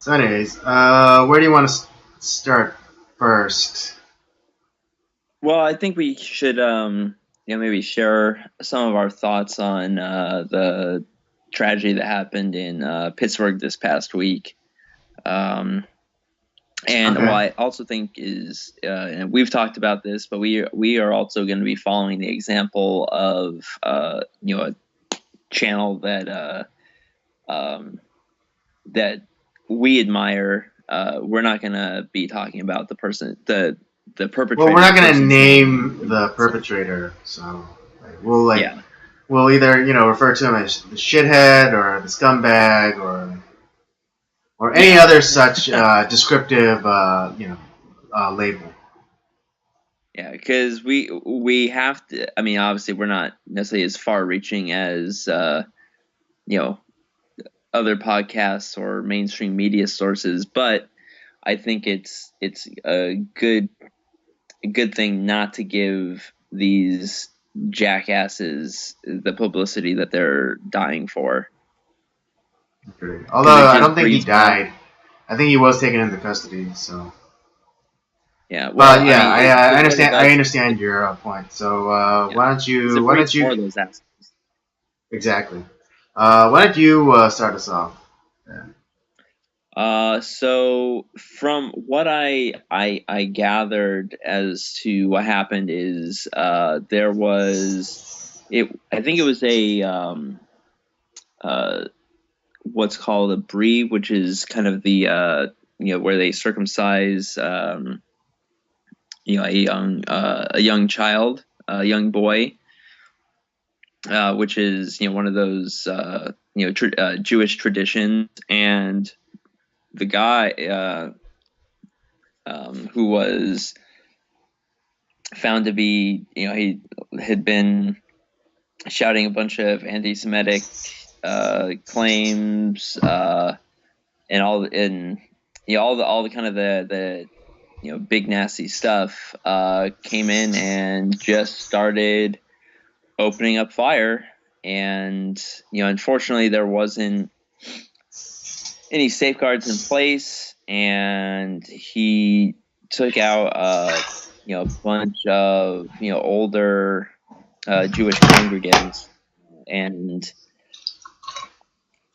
So, anyways, where do you want to start first? Well, I think we should, maybe share some of our thoughts on the tragedy that happened in Pittsburgh this past week. Um, and Okay. what I also think is, and we've talked about this, but we are also going to be following the example of, a channel um, that we admire. We're not going to be talking about the Well, we're perpetrator not gonna person's name. name the perpetrator, so we'll Yeah. we'll either refer to him as the shithead or the scumbag or any Yeah. other such descriptive label. Yeah, because we have to. I mean, obviously, we're not necessarily as far-reaching as you know other podcasts or mainstream media sources, but I think it's a good thing not to give these jackasses the publicity that they're dying for, because it Although I just don't think he breeds more. died. I think he was taken into custody. So, Yeah, well, but I yeah, mean, I what understand. I about understand your point. So yeah? Because it why breeds don't more you of those assholes. exactly? Why don't you start us off? Yeah. So from what I gathered as to what happened is there was it I think it was a uh what's called a brie, which is kind of the where they circumcise a young child, a young boy, which is one of those Jewish traditions. And the guy who was found to be, he had been shouting a bunch of anti-Semitic claims, and all the kind of the big nasty stuff, came in and just started opening up fire. And unfortunately, there wasn't any safeguards in place, and he took out a bunch of older Jewish congregants. And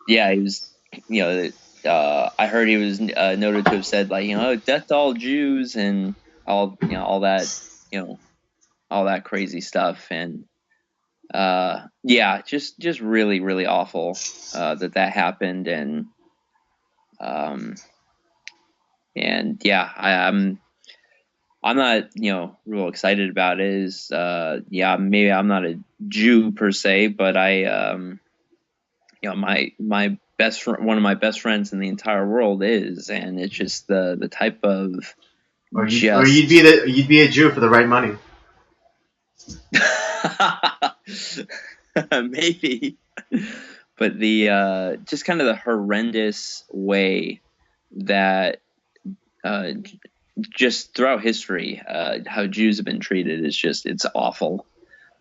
yeah, he was, I heard he was noted to have said, like, death to all Jews, and you know, all that crazy stuff. And yeah, just really, really awful that happened. Um, and yeah, I'm not, real excited about it. Is yeah, maybe I'm not a Jew per se, but my one of my best friends in the entire world is, and it's just the type of Or just you'd be a Jew for the right money. maybe, but the just kind of the horrendous way that uh, just throughout history, how Jews have been treated is just, it's awful.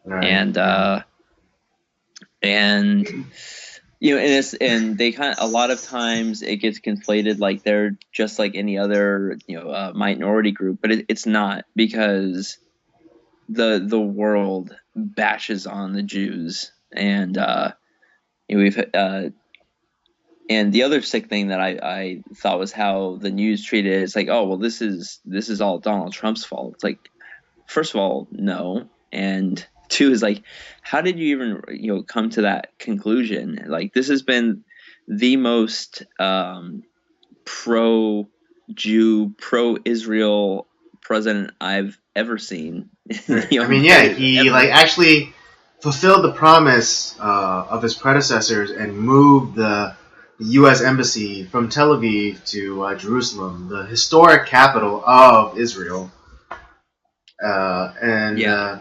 Right. And Yeah. and and they kind of, a lot of times it gets conflated like they're just like any other minority group, but it's not, because the world bashes on the Jews. And we've and the other sick thing that I thought was how the news treated it. It's like, oh well, this is all Donald Trump's fault. It's like, first of all, no. And two is like, how did you even come to that conclusion? Like, this has been the most pro Jew, pro Israel president I've ever seen. Right. I mean, yeah, he Ever. actually fulfilled the promise of his predecessors and moved the U.S. embassy from Tel Aviv to Jerusalem, the historic capital of Israel. Uh, and Yeah. uh,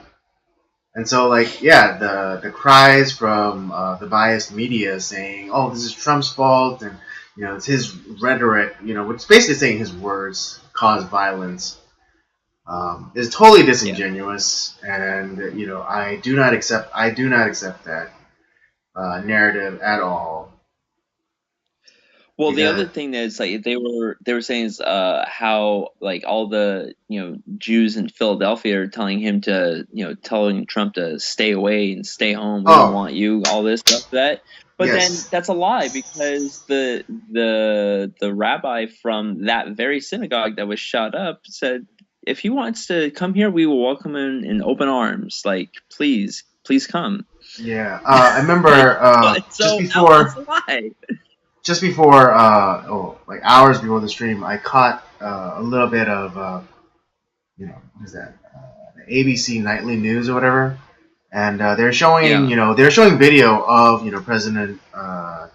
and so, like, yeah, the cries from the biased media saying, "Oh, this is Trump's fault," and it's his rhetoric, which is basically saying his words cause violence, is totally Yeah. disingenuous, and I do not accept that narrative at all. Well, You the other got thing that is like they were saying is how like all the Jews in Philadelphia are telling him to telling Trump to stay away and stay home. We don't oh want you. All this stuff that, but then yes, that's a lie because the rabbi from that very synagogue that was shot up said if he wants to come here, we will welcome him in open arms. Like please come. yeah. I Like remember so now that's a lie. just before like hours before the stream, I caught a little bit of what is that the ABC nightly news or whatever, and Yeah. they're showing video of President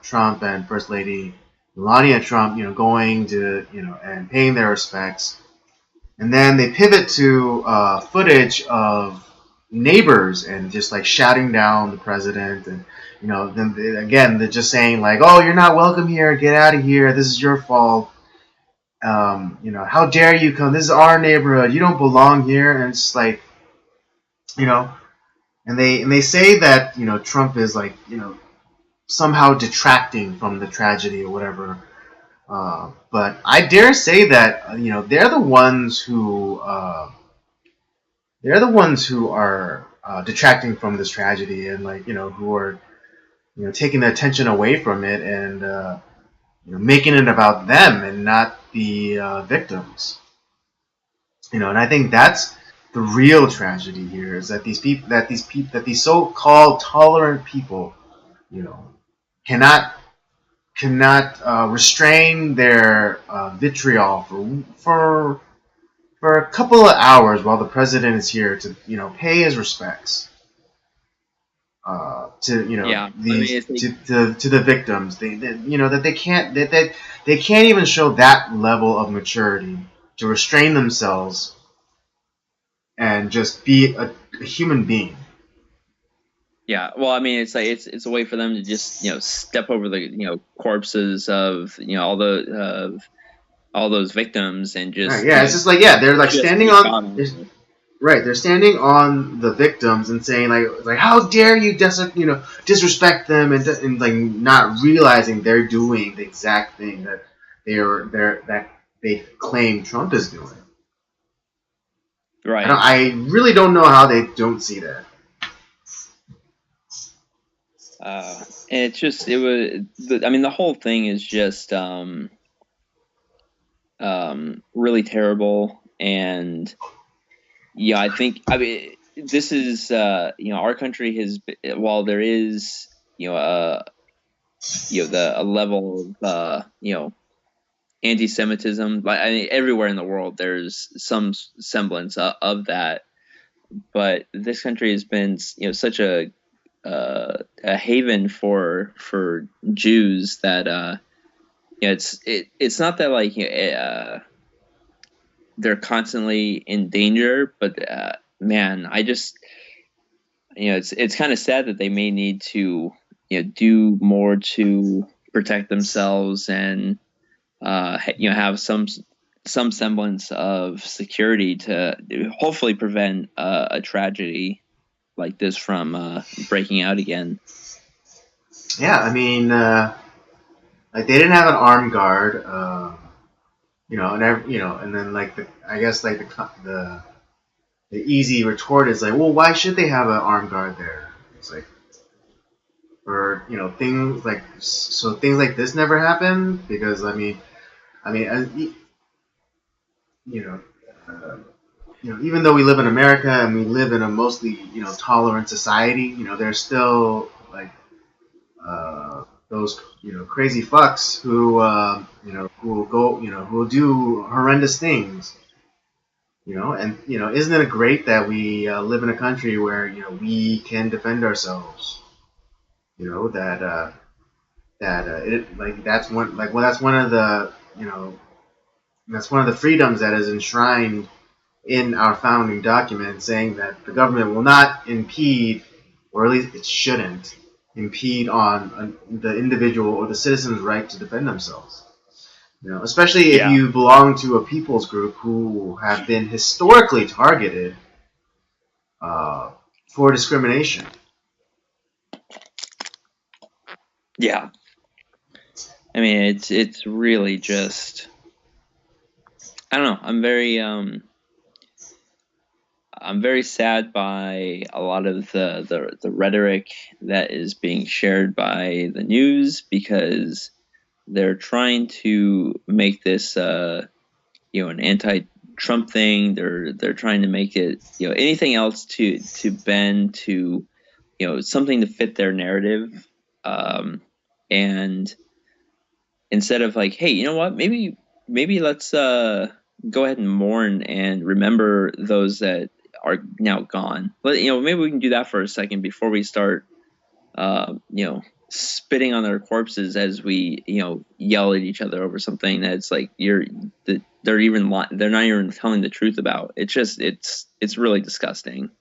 Trump and First Lady Melania Trump going to and paying their respects, and then they pivot to footage of neighbors and just like shouting down the president, and then again they're just saying like, oh, you're not welcome here, get out of here, this is your fault, how dare you come, this is our neighborhood, you don't belong here. And it's like, you know and they say that Trump is like somehow detracting from the tragedy or whatever. But I dare say that they're the ones who are detracting from this tragedy, and like who are taking the attention away from it, and making it about them and not the victims. And I think that's the real tragedy here, is that these so-called tolerant people, you know, cannot restrain their vitriol for a couple of hours while the president is here to pay his respects to Yeah. I mean, these it's like to the victims. That they can't even show that level of maturity to restrain themselves and just be a human being. yeah. Well, I mean, it's like it's a way for them to just step over the corpses of all those victims and Right? just Yeah, it's just like, yeah, they're like just standing keep on. on with it. Right, they're standing on the victims and saying like how dare you disrespect them, and like not realizing they're doing the exact thing that that they claim Trump is doing. Right. I really don't know how they don't see that. And it's just it was. I mean, the whole thing is just really terrible. And yeah, I mean this is our country has while there is a level of anti-Semitism. Like I mean, everywhere in the world, there's some semblance of that. But this country has been such a haven for Jews that it's not that like they're constantly in danger, but man, I just it's kind of sad that they may need to do more to protect themselves and have some semblance of security to hopefully prevent a tragedy like this from breaking out again. Yeah, I mean, like they didn't have an armed guard, and then like I guess like the easy retort is like, well, why should they have an armed guard there? It's like, for things like, so things like this never happen, because I mean, you know, uh, even though we live in America and we live in a mostly tolerant society, there's still like those crazy fucks who who will go who will do horrendous things. And isn't it great that we live in a country where we can defend ourselves? That it like that's one like well that's one of the that's one of the freedoms that is enshrined in our founding document, saying that the government will not impede, or at least it shouldn't impede on the individual or the citizen's right to defend themselves. Especially if Yeah, you belong to a people's group who have been historically targeted uh, for discrimination. yeah. I mean, it's really just, I don't know. I'm very sad by a lot of the rhetoric that is being shared by the news, because they're trying to make this an anti-Trump thing. They're trying to make it anything else to bend to something to fit their narrative, and instead of like, hey, you know what, maybe let's go ahead and mourn and remember those that are now gone. But maybe we can do that for a second before we start spitting on their corpses as we yell at each other over something that's like they're not even telling the truth about. It's really disgusting.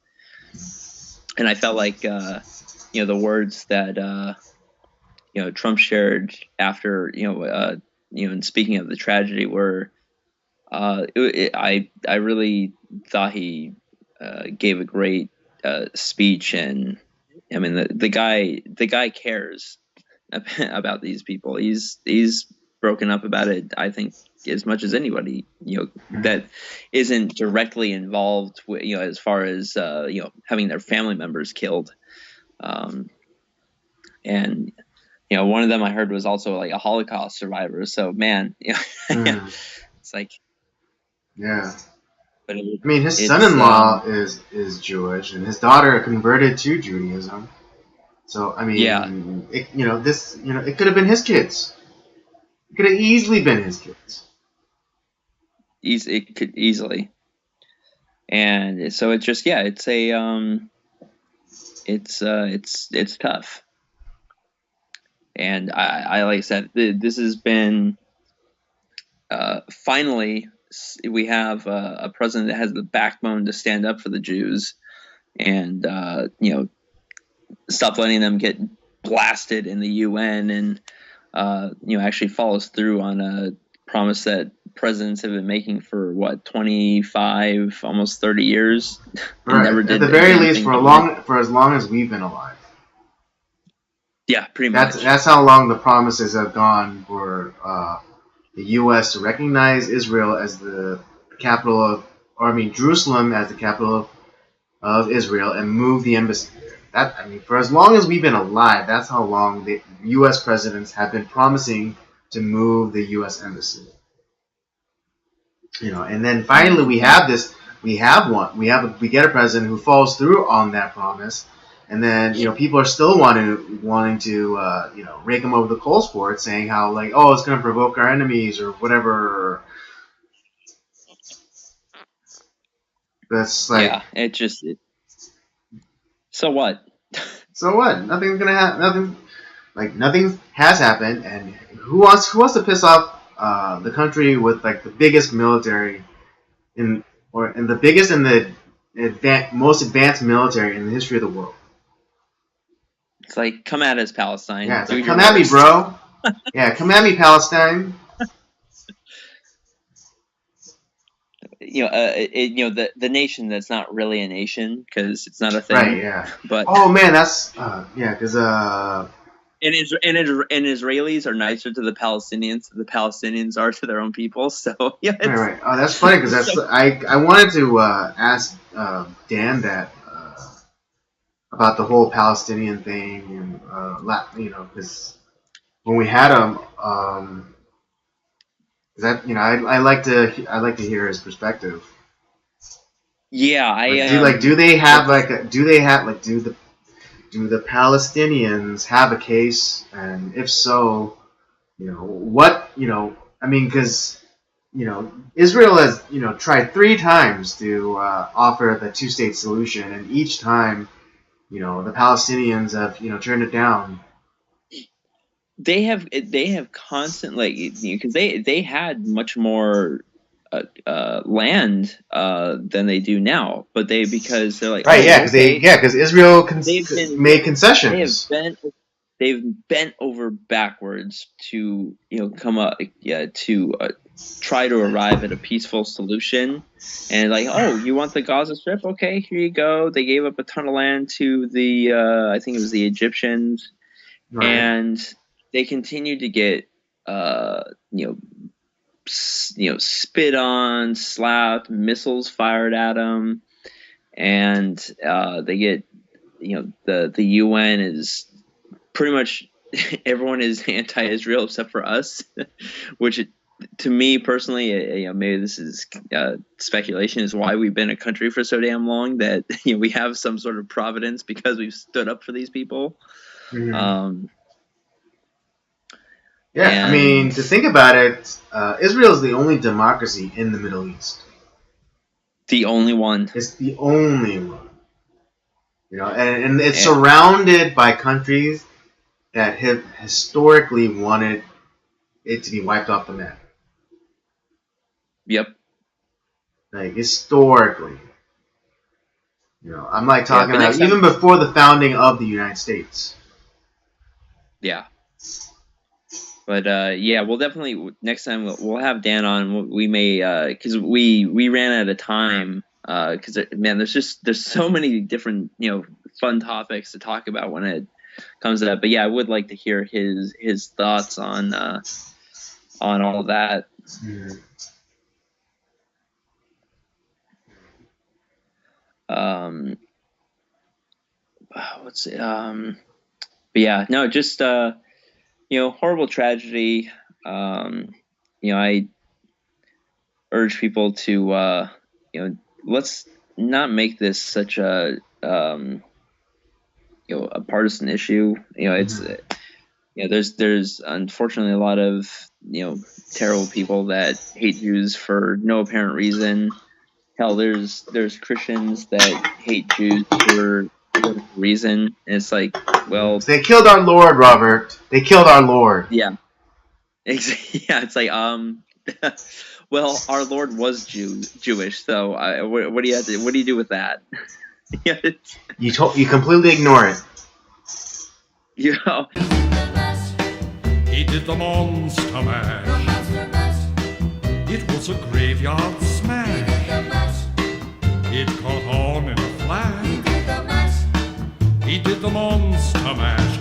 And I felt like the words that Trump shared after and speaking of the tragedy were I really thought he gave a great speech. And I mean the guy cares about these people. He's broken up about it, I think, as much as anybody that isn't directly involved with as far as having their family members killed. And one of them I heard was also like a Holocaust survivor. So man, it's like, Yeah. but I mean, his son-in-law is Jewish, and his daughter converted to Judaism. So I mean, yeah, it could have been his kids. It could have easily been his kids. it could easily. And so it's just it's a it's tough. And I like I said, this has been finally we have a president that has the backbone to stand up for the Jews and stop letting them get blasted in the UN, and actually follows through on a promise that presidents have been making for 25, almost 30 years. Right. Never At did the very least, anything. for as long as we've been alive. Yeah, pretty much. That's how long the promises have gone for the U.S. to recognize Israel as the capital of, or I mean Jerusalem as the capital of Israel, and move the embassy there. For as long as we've been alive, that's how long the U.S. presidents have been promising to move the U.S. embassy. And then finally we have this. We get a president who falls through on that promise, and then people are still wanting to rake him over the coals for it, saying how like, oh, it's going to provoke our enemies or whatever. That's like, Yeah, so what? So what? Nothing's gonna happen. Nothing has happened, and who wants to piss off the country with like the biggest military and the biggest and the most advanced military in the history of the world? It's like, come at us, Palestine. Yeah, it's like, come at me, bro. Yeah, come at me, Palestine. The nation that's not really a nation because it's not a thing. Right. Yeah. But oh man, that's because and Israelis are nicer to the Palestinians than the Palestinians are to their own people. So yeah, right. Oh, that's funny because I wanted to ask Dan that about the whole Palestinian thing, and because when we had him, that I like to hear his perspective. Yeah, do the Palestinians have a case, and if so, what I mean, because Israel has tried 3 times to offer the 2-state solution, and each time the Palestinians have turned it down. They have constantly, because they had much more land than they do now, but because they're like, right, because Israel made concessions. They've bent over backwards to come up to try to arrive at a peaceful solution. And like, oh, you want the Gaza Strip? Okay, here you go. They gave up a ton of land to the I think it was the Egyptians, right. And they continued to get you know, spit on, slapped, missiles fired at them, and they get, you know, the UN is pretty much everyone is anti-Israel except for us, which to me personally, you know, maybe this is speculation, is why we've been a country for so damn long, that, you know, we have some sort of providence because we've stood up for these people. Mm-hmm. Yeah, I mean, to think about it, Israel is the only democracy in the Middle East. The only one. It's the only one. You know, and it's surrounded by countries that have historically wanted it to be wiped off the map. Yep. Like, historically. You know, I'm like talking about even before the founding of the United States. Yeah. But yeah, we'll definitely, next time we'll have Dan on. We may, because we ran out of time, because man, there's so many different, you know, fun topics to talk about when it comes to that. But yeah, I would like to hear his thoughts on all that. Mm-hmm. What's it? But yeah, no, just you know, horrible tragedy. You know, I urge people to you know, let's not make this such a you know, a partisan issue. You know, it's you know, there's unfortunately a lot of, you know, terrible people that hate Jews for no apparent reason. Hell, there's Christians that hate Jews for no reason. And it's like, well, they killed our Lord, Robert. They killed our Lord. Yeah. Yeah, it's like, well, our Lord was Jewish, so what do you do with that? Yeah, you completely ignore it. You know, he did the monster mash. It was a graveyard smash. It caught on in a flash. He did the monster mash.